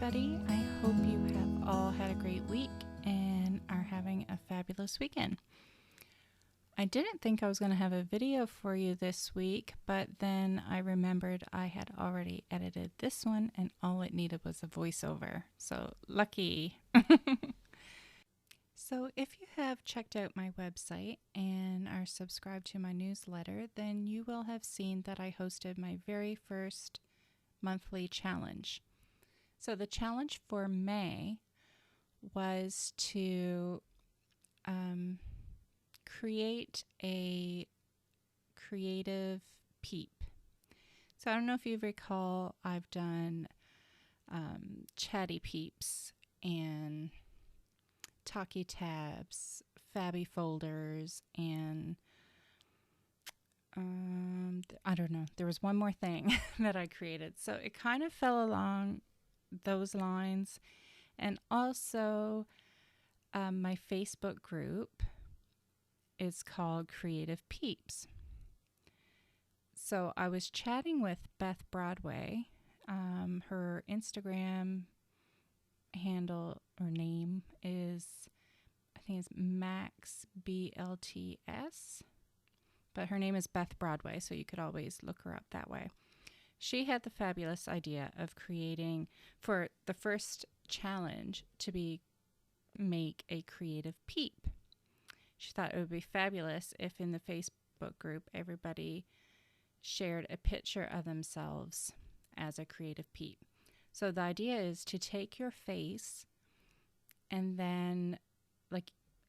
everybody. I hope you have all had a great week and are having a fabulous weekend. I didn't think I was going to have a video for you this week, but then I remembered I had already edited this one and all it needed was a voiceover. So lucky. So if you have checked out my website and are subscribed to my newsletter, then you will have seen that I hosted my very first monthly challenge. So the challenge for May was to create a creative peep. So I don't know if you recall, I've done chatty peeps and talkie tabs, fabby folders, and I don't know, there was one more thing that I created. So it kind of fell along those lines. And also my Facebook group is called Creative Peeps. So I was chatting with Beth Broadway. Her Instagram handle or name is, I think it's Max BLTS, but her name is Beth Broadway, so you could always look her up that way. She had the fabulous idea of creating, for the first challenge, to make a creative peep. She thought it would be fabulous if in the Facebook group everybody shared a picture of themselves as a creative peep. So the idea is to take your face and then,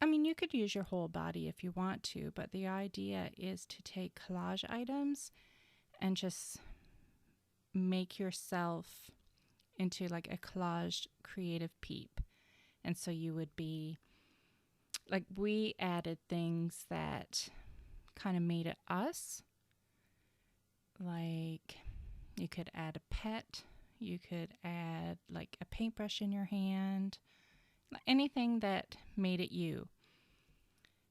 you could use your whole body if you want to, but the idea is to take collage items and just make yourself into like a collage creative peep. And so you would be, we added things that kind of made it us. Like you could add a pet. You could add like a paintbrush in your hand, anything that made it you.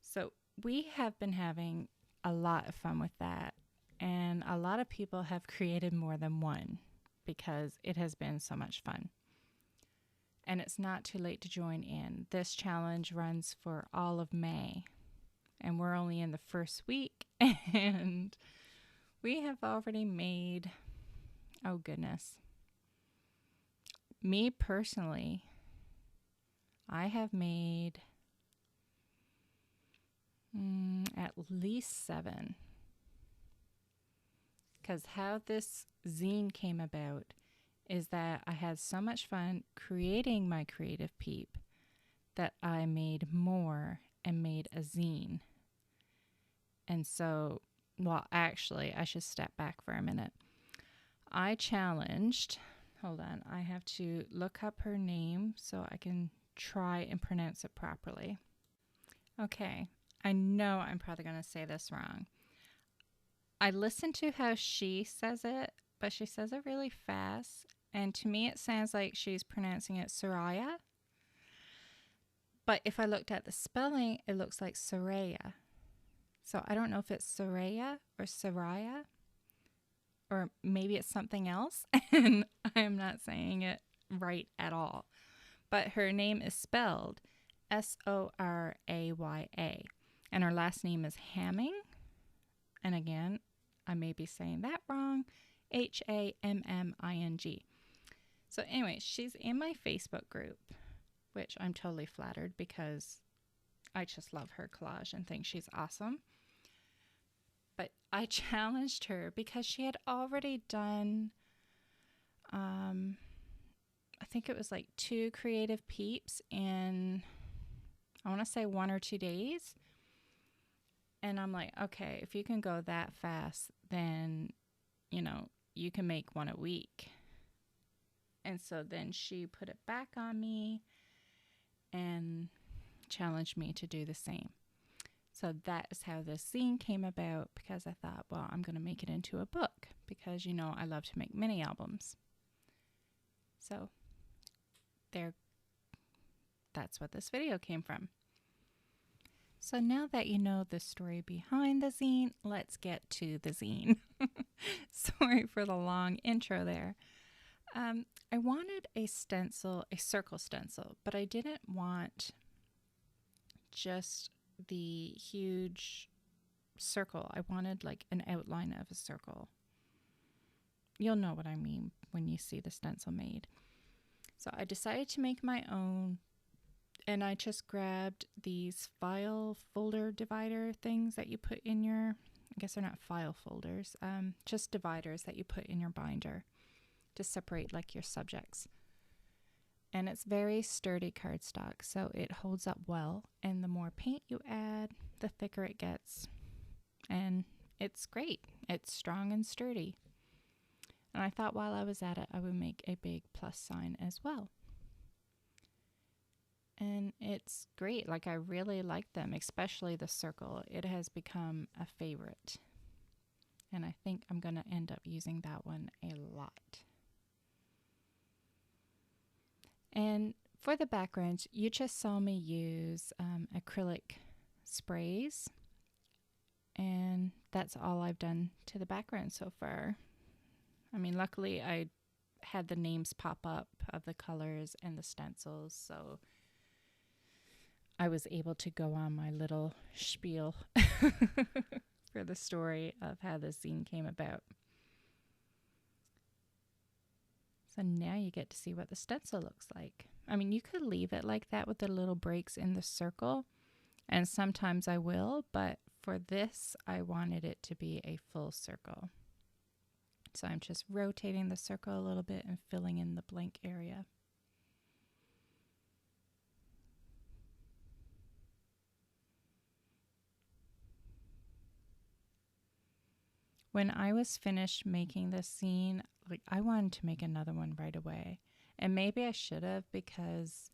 So we have been having a lot of fun with that. And a lot of people have created more than one because it has been so much fun. And it's not too late to join in. This challenge runs for all of May. And we're only in the first week. And we have already made, oh goodness. Me personally, I have made at least 7. Because how this zine came about is that I had so much fun creating my creative peep that I made more and made a zine. And so, actually, I should step back for a minute. I challenged, hold on, I have to look up her name so I can try and pronounce it properly. Okay, I know I'm probably going to say this wrong. I listened to how she says it, but she says it really fast. And to me, it sounds like she's pronouncing it Soraya. But if I looked at the spelling, it looks like Soraya. So I don't know if it's Soraya or Soraya, or maybe it's something else. And I'm not saying it right at all. But her name is spelled Soraya. And her last name is Hamming. And again, I may be saying that wrong. Hamming. So anyway, she's in my Facebook group, which I'm totally flattered because I just love her collage and think she's awesome. But I challenged her because she had already done, I think it was like 2 creative peeps in, I want to say 1 or 2 days. And I'm like, okay, if you can go that fast, then, you can make 1 a week. And so then she put it back on me and challenged me to do the same. So that is how this zine came about, because I thought, well, I'm going to make it into a book because, I love to make mini albums. So that's what this video came from. So now that you know the story behind the zine, let's get to the zine. Sorry for the long intro there. I wanted a stencil, a circle stencil, but I didn't want just the huge circle. I wanted like an outline of a circle. You'll know what I mean when you see the stencil made. So I decided to make my own, and I just grabbed these file folder divider things that you put in your, I guess they're not file folders, just dividers that you put in your binder to separate like your subjects. And it's very sturdy cardstock, so it holds up well, and the more paint you add, the thicker it gets. And it's great. It's strong and sturdy. And I thought while I was at it, I would make a big plus sign as well. And it's great. Like, I really like them, especially the circle. It has become a favorite. And I think I'm going to end up using that one a lot. And for the background, you just saw me use acrylic sprays. And that's all I've done to the background so far. I mean, luckily I had the names pop up of the colors and the stencils, so I was able to go on my little spiel for the story of how the zine came about. So now you get to see what the stencil looks like. I mean, you could leave it like that with the little breaks in the circle, and sometimes I will, but for this, I wanted it to be a full circle. So I'm just rotating the circle a little bit and filling in the blank area. When I was finished making this scene, like, I wanted to make another one right away. And maybe I should have, because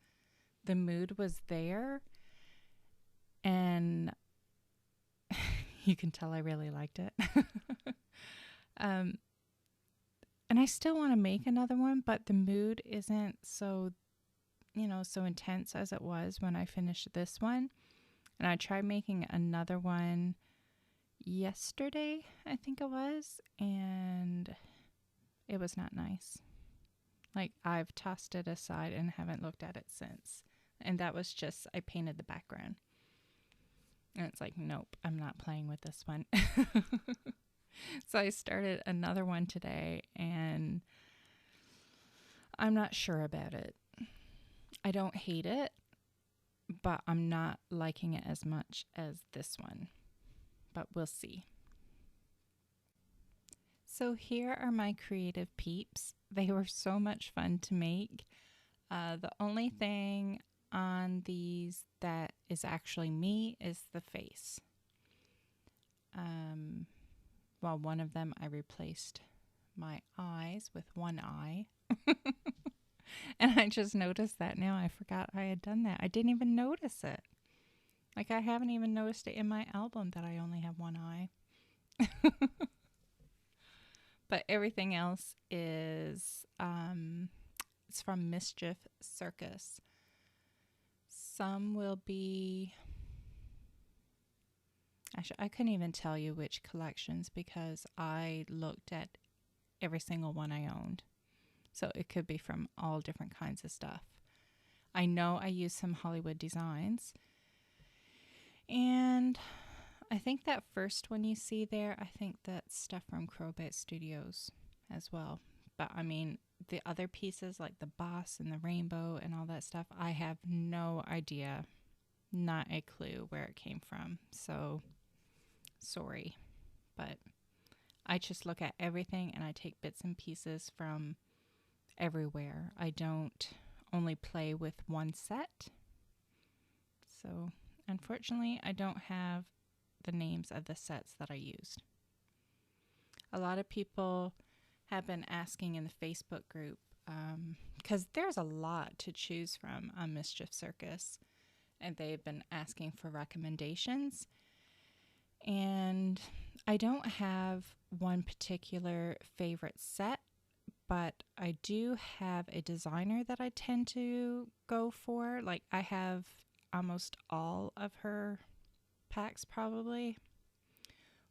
the mood was there, and you can tell I really liked it. And I still want to make another one, but the mood isn't so, so intense as it was when I finished this one. And I tried making another one yesterday, I think it was, and it was not nice. Like, I've tossed it aside and haven't looked at it since. And that was just, I painted the background. And it's like, nope, I'm not playing with this one. So I started another one today, and I'm not sure about it. I don't hate it, but I'm not liking it as much as this one. But we'll see. So here are my Creative Peeps. They were so much fun to make. The only thing on these that is actually me is the face. Well, one of them I replaced my eyes with one eye. And I just noticed that now. I forgot I had done that. I didn't even notice it. Like, I haven't even noticed it in my album that I only have one eye. But everything else is, it's from Mischief Circus. Some will be, actually, I couldn't even tell you which collections because I looked at every single one I owned. So it could be from all different kinds of stuff. I know I used some Hollywood designs. And I think that first one you see there, I think that's stuff from Crowbat Studios as well. But I mean, the other pieces like the boss and the rainbow and all that stuff, I have no idea, not a clue where it came from. So sorry, but I just look at everything and I take bits and pieces from everywhere. I don't only play with one set. So unfortunately, I don't have the names of the sets that I used. A lot of people have been asking in the Facebook group, because there's a lot to choose from on Mischief Circus, and they've been asking for recommendations. And I don't have one particular favorite set, but I do have a designer that I tend to go for. Like, I have almost all of her packs probably.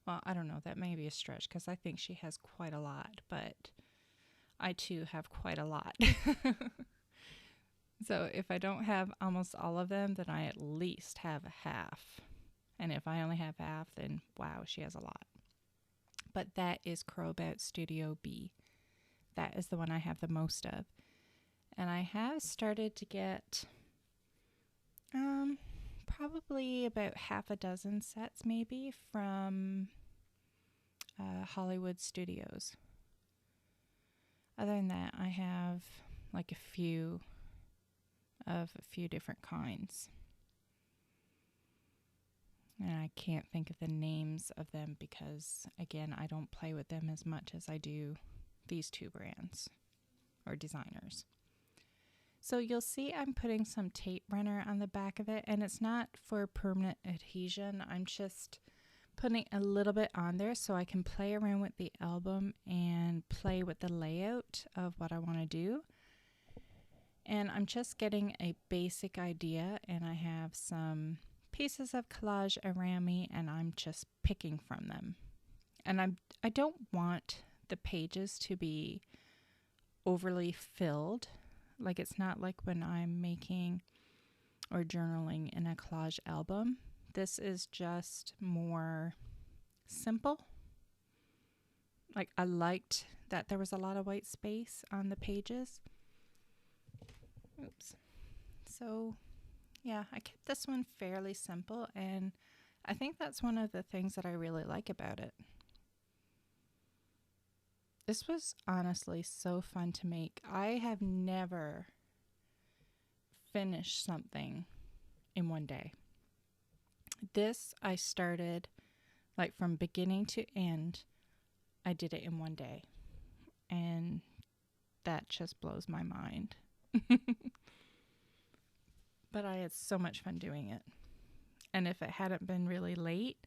Well, I don't know, that may be a stretch because I think she has quite a lot, but I too have quite a lot. So if I don't have almost all of them, then I at least have half. And if I only have half, then wow, she has a lot. But that is Crowbout Studio B. That is the one I have the most of. And I have started to get probably about half a dozen sets maybe from Hollywood Studios. Other than that, I have like a few different kinds. And I can't think of the names of them because, again, I don't play with them as much as I do these two brands or designers. So you'll see I'm putting some tape runner on the back of it, and it's not for permanent adhesion. I'm just putting a little bit on there so I can play around with the album and play with the layout of what I want to do. And I'm just getting a basic idea, and I have some pieces of collage around me, and I'm just picking from them. And I don't want the pages to be overly filled. Like, it's not like when I'm making or journaling in a collage album. This is just more simple. Like, I liked that there was a lot of white space on the pages. Oops. So, yeah, I kept this one fairly simple, and I think that's one of the things that I really like about it. This was honestly so fun to make. I have never finished something in one day. This I started like from beginning to end. I did it in one day, and that just blows my mind. But I had so much fun doing it. And if it hadn't been really late,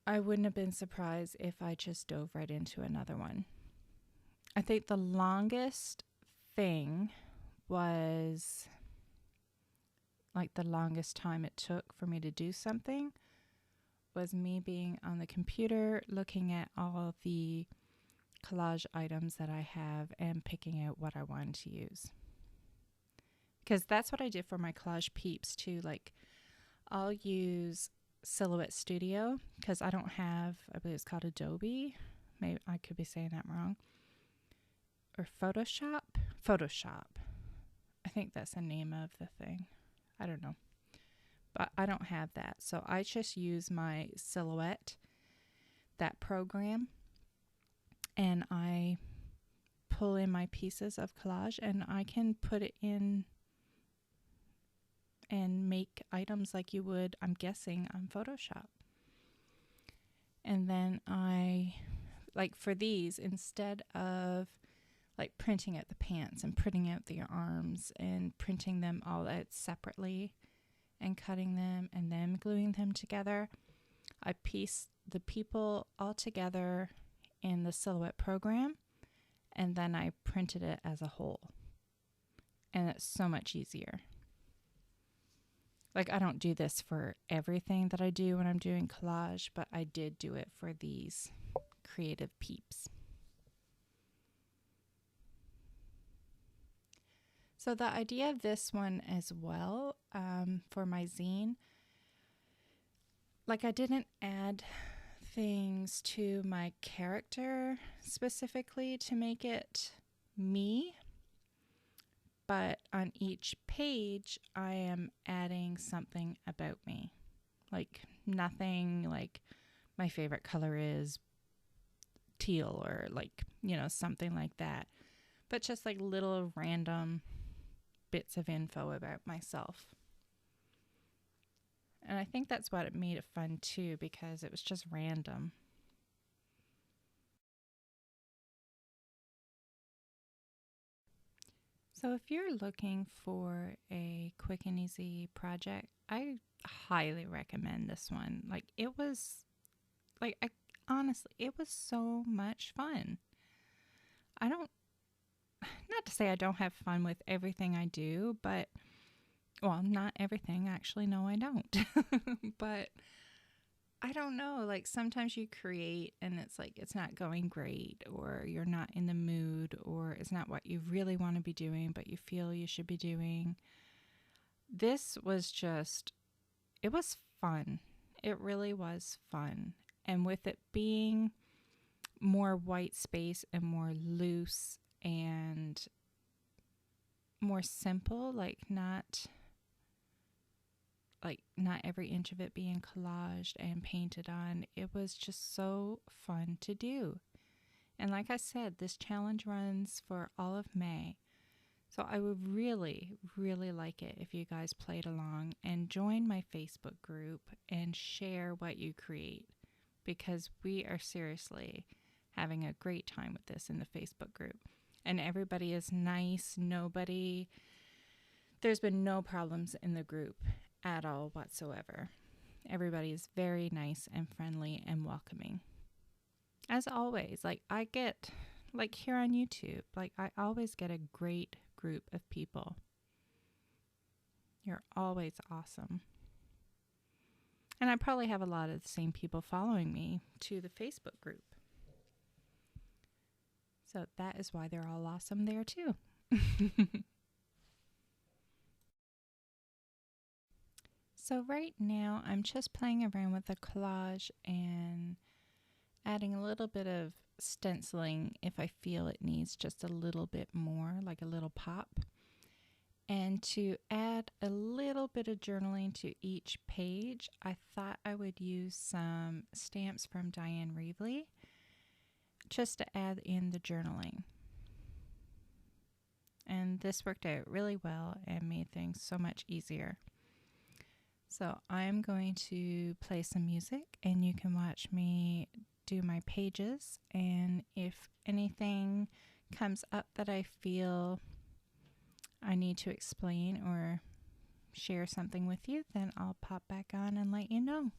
I wouldn't have been surprised if I just dove right into another one. I think the longest thing was, like, the longest time it took for me to do something was me being on the computer looking at all the collage items that I have and picking out what I wanted to use. Because that's what I did for my collage peeps too. Like, I'll use Silhouette Studio because I don't have, I believe it's called Adobe. Maybe I could be saying that wrong. Or Photoshop. I think that's the name of the thing. I don't know. But I don't have that. So I just use my Silhouette, that program, and I pull in my pieces of collage, and I can put it in and make items like you would, I'm guessing, on Photoshop. And then I, like for these, instead of like printing out the pants and printing out the arms and printing them all out separately and cutting them and then gluing them together, I pieced the people all together in the Silhouette program, and then I printed it as a whole. And it's so much easier. Like, I don't do this for everything that I do when I'm doing collage, but I did do it for these Creative Peeps. So the idea of this one as well, for my zine, like, I didn't add things to my character specifically to make it me. But on each page, I am adding something about me. Like, nothing like my favorite color is teal or, like, you know, something like that. But just like little random bits of info about myself. And I think that's what it made it fun too, because it was just random. So if you're looking for a quick and easy project, I highly recommend this one. Like, it was, like, honestly, it was so much fun. Not to say I don't have fun with everything I do, but, well, not everything, actually, no, I don't. But I don't know, like sometimes you create and it's like it's not going great, or you're not in the mood, or it's not what you really want to be doing, but you feel you should be doing. This was just, it was fun. It really was fun. And with it being more white space and more loose and more simple, not every inch of it being collaged and painted on, it was just so fun to do. And like I said, this challenge runs for all of May. So I would really, really like it if you guys played along and join my Facebook group and share what you create, because we are seriously having a great time with this in the Facebook group. And everybody is nice. There's been no problems in the group at all whatsoever. Everybody is very nice and friendly and welcoming. As always, I get, here on YouTube, I always get a great group of people. You're always awesome. And I probably have a lot of the same people following me to the Facebook group. So that is why they're all awesome there too. So right now I'm just playing around with the collage and adding a little bit of stenciling if I feel it needs just a little bit more, like a little pop. And to add a little bit of journaling to each page, I thought I would use some stamps from Diane Reevely just to add in the journaling. And this worked out really well and made things so much easier. So I'm going to play some music and you can watch me do my pages, and if anything comes up that I feel I need to explain or share something with you, then I'll pop back on and let you know.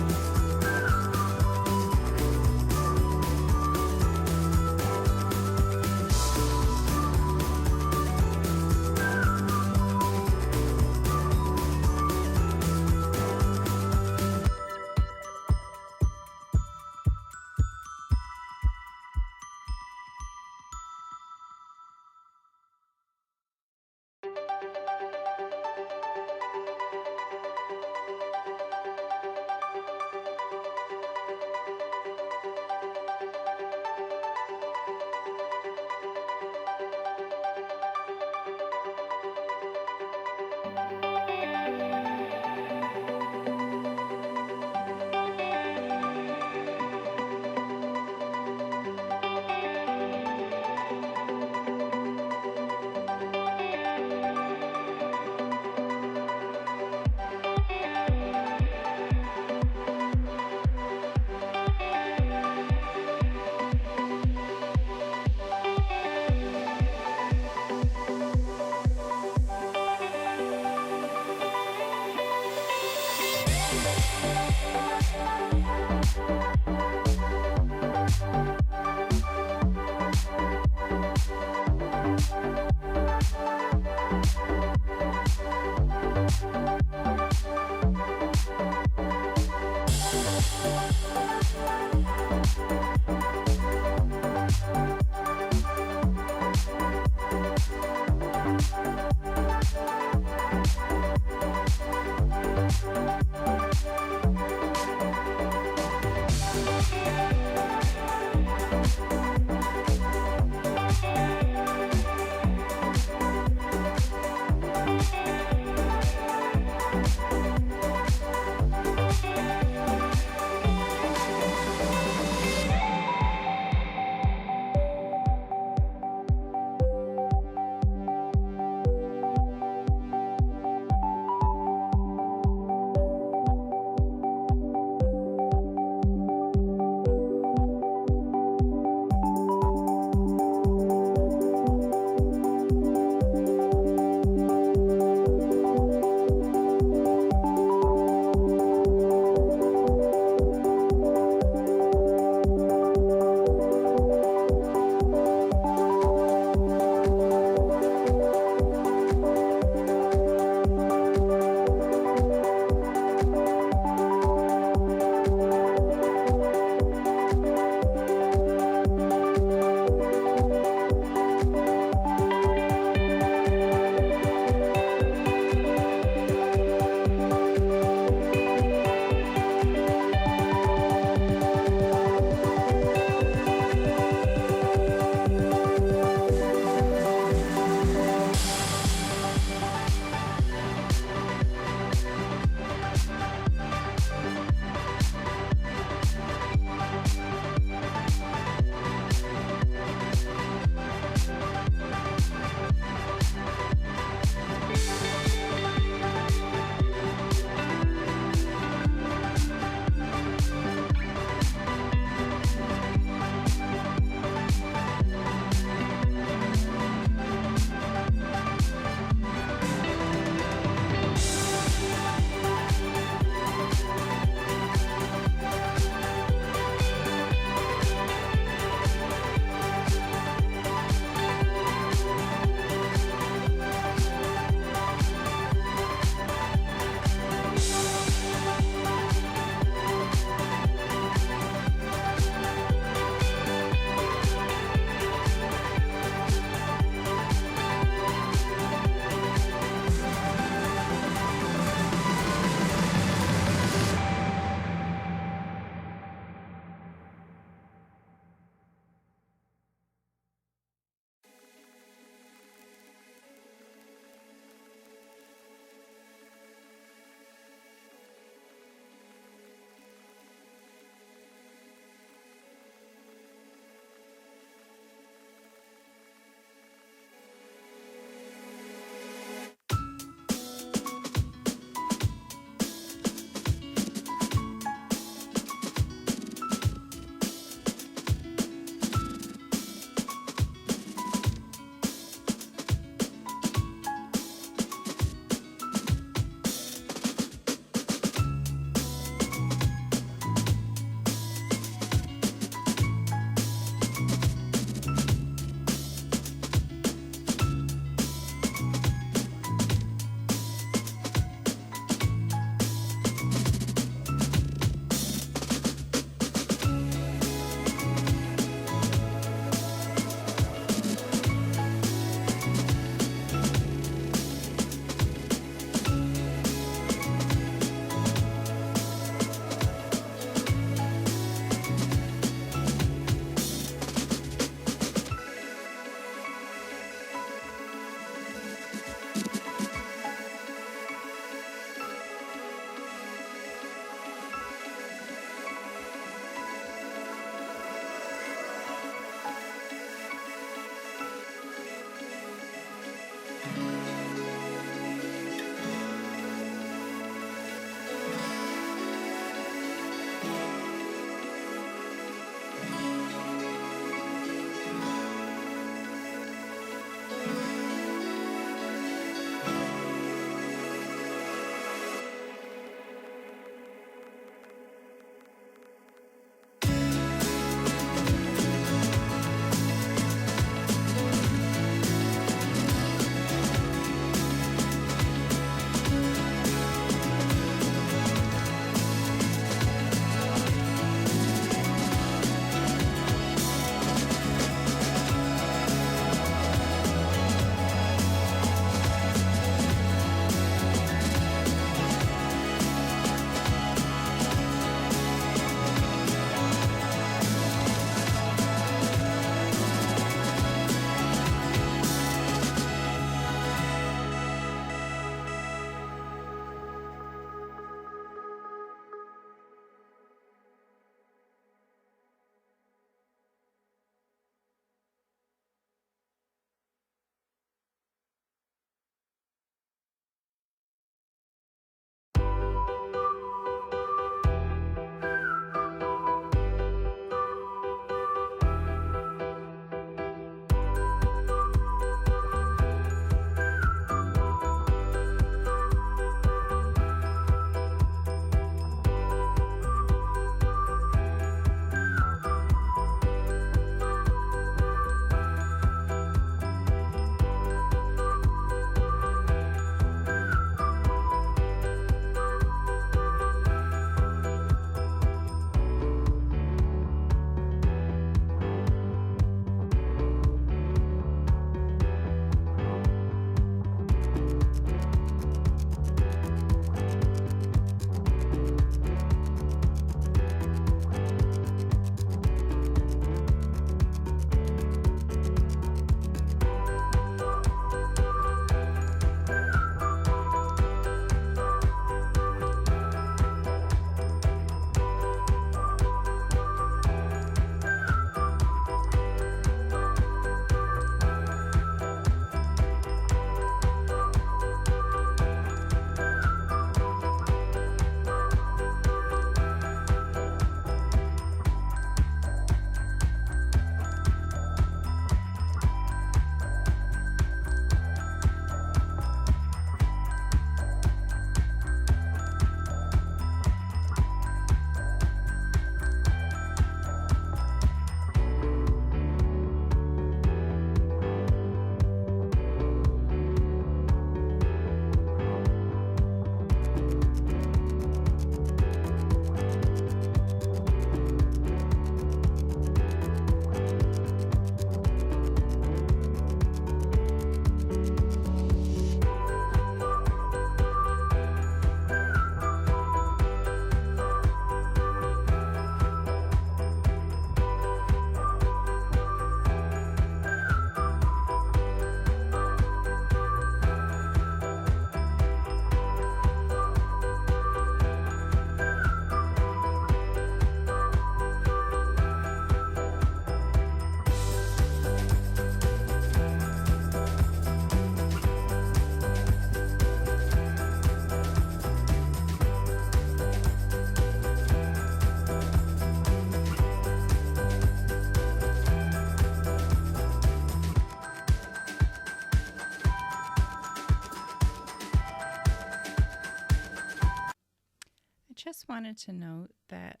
just wanted to note that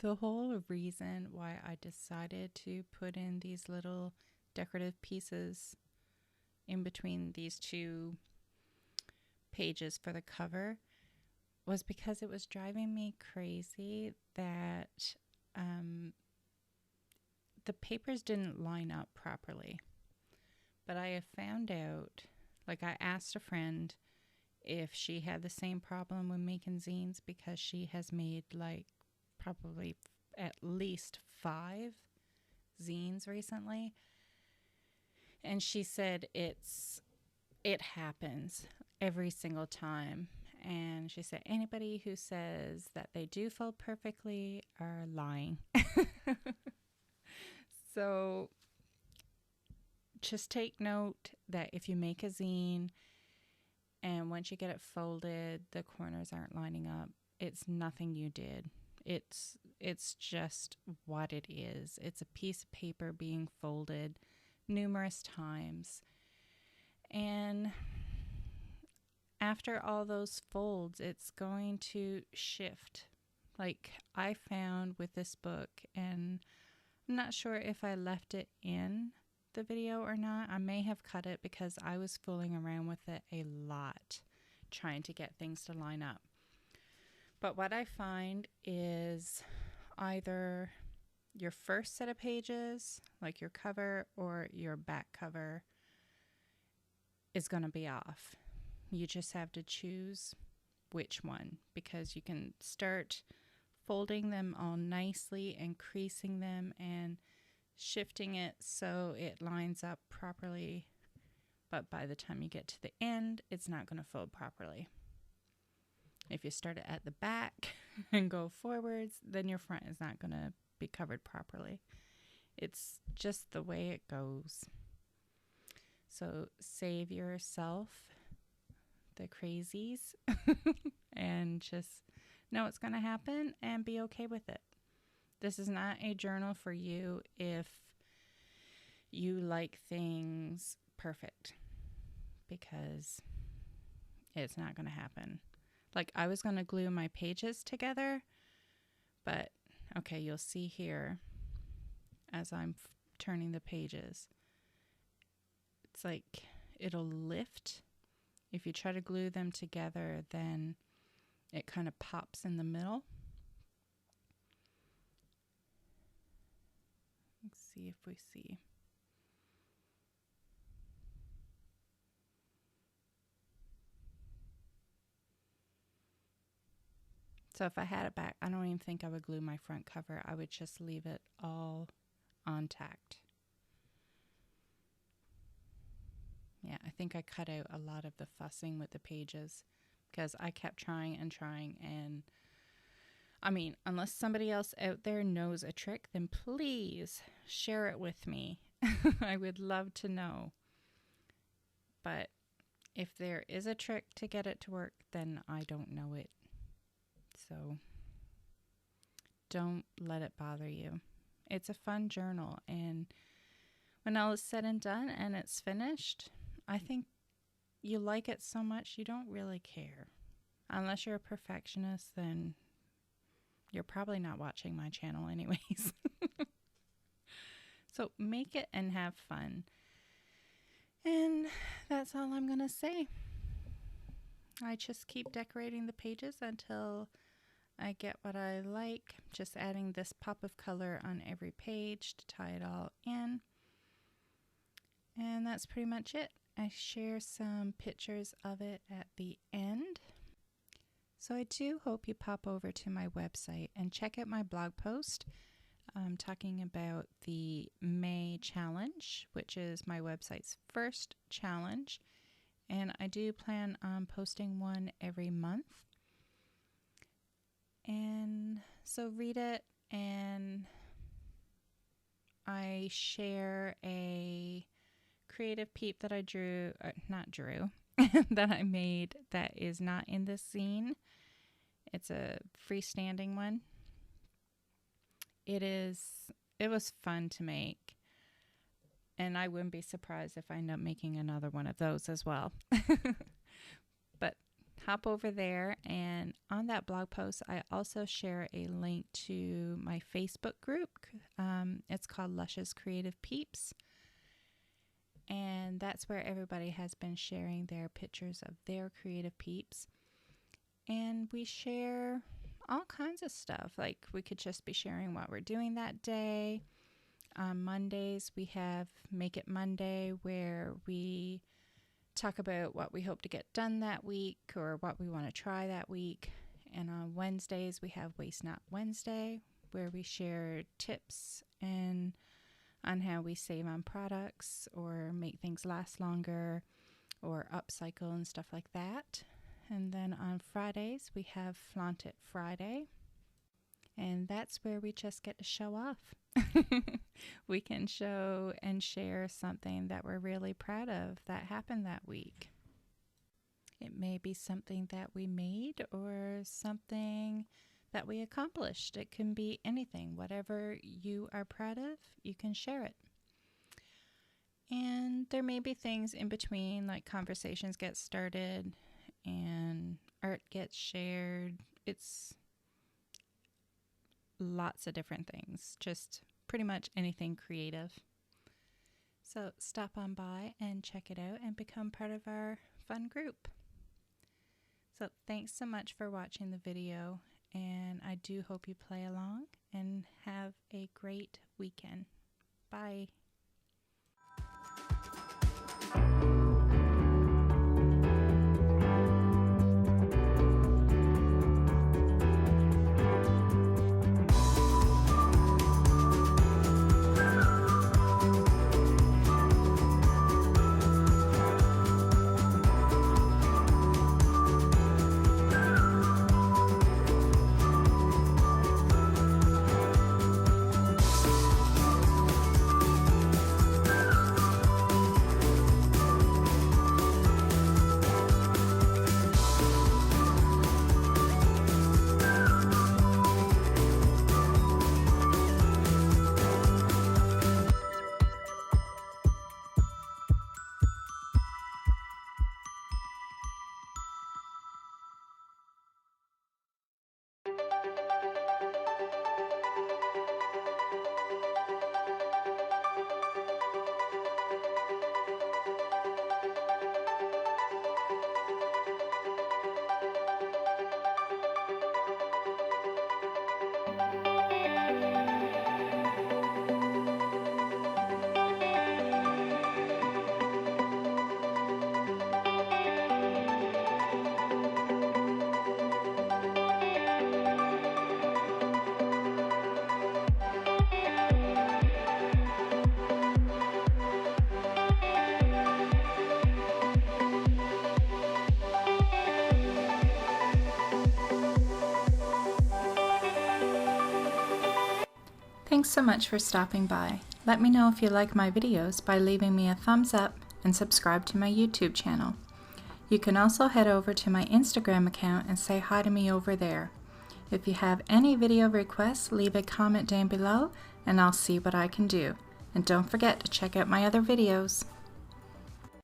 the whole reason why I decided to put in these little decorative pieces in between these two pages for the cover was because it was driving me crazy that the papers didn't line up properly. But I have found out, like I asked a friend if she had the same problem with making zines because she has made like probably at least 5 zines recently. And she said it happens every single time. And she said anybody who says that they do fold perfectly are lying. So just take note that if you make a zine and once you get it folded, the corners aren't lining up, it's nothing you did. It's just what it is. It's a piece of paper being folded numerous times. And after all those folds, it's going to shift. Like I found with this book, and I'm not sure if I left it in the video or not. I may have cut it because I was fooling around with it a lot, trying to get things to line up. But what I find is either your first set of pages, like your cover or your back cover, is going to be off. You just have to choose which one, because you can start folding them all nicely and creasing them and shifting it so it lines up properly, but by the time you get to the end, it's not going to fold properly. If you start it at the back and go forwards, then your front is not going to be covered properly. It's just the way it goes. So save yourself the crazies and just know it's going to happen and be okay with it. This is not a journal for you if you like things perfect, because it's not going to happen. Like I was going to glue my pages together, but okay, you'll see here as I'm turning the pages, it's like it'll lift. If you try to glue them together, then it kind of pops in the middle. Let's see if we see. So if I had it back, I don't even think I would glue my front cover. I would just leave it all on tacked. Yeah, I think I cut out a lot of the fussing with the pages because I kept trying and trying. And I mean, unless somebody else out there knows a trick, then please share it with me. I would love to know. But if there is a trick to get it to work, then I don't know it. So don't let it bother you. It's a fun journal, and when all is said and done and it's finished, I think you like it so much you don't really care. Unless you're a perfectionist, then you're probably not watching my channel anyways. So make it and have fun. And that's all I'm going to say. I just keep decorating the pages until I get what I like. Just adding this pop of color on every page to tie it all in. And that's pretty much it. I share some pictures of it at the end. So I do hope you pop over to my website and check out my blog post talking about the May challenge, which is my website's first challenge. And I do plan on posting one every month. And so read it, and I share a creative peep that I that I made that is not in this zine. It's a freestanding one. It was fun to make, and I wouldn't be surprised if I end up making another one of those as well. But hop over there, and on that blog post I also share a link to my Facebook group. It's called Lush's Creative Peeps, and that's where everybody has been sharing their pictures of their creative peeps. And we share all kinds of stuff. Like, we could just be sharing what we're doing that day. On Mondays we have Make It Monday, where we talk about what we hope to get done that week or what we want to try that week. And on Wednesdays we have Waste Not Wednesday, where we share tips and on how we save on products or make things last longer or upcycle and stuff like that. And then on Fridays we have Flaunt It Friday, and that's where we just get to show off. We can show and share something that we're really proud of that happened that week. It may be something that we made or something that we accomplished. It can be anything. Whatever you are proud of, you can share it. And there may be things in between, like conversations get started and art gets shared. It's lots of different things, just pretty much anything creative. So stop on by and check it out and become part of our fun group. So thanks so much for watching the video, and I do hope you play along and have a great weekend. Bye. Thanks so much for stopping by. Let me know if you like my videos by leaving me a thumbs up and subscribe to my YouTube channel. You can also head over to my Instagram account and say hi to me over there. If you have any video requests, leave a comment down below and I'll see what I can do. And don't forget to check out my other videos.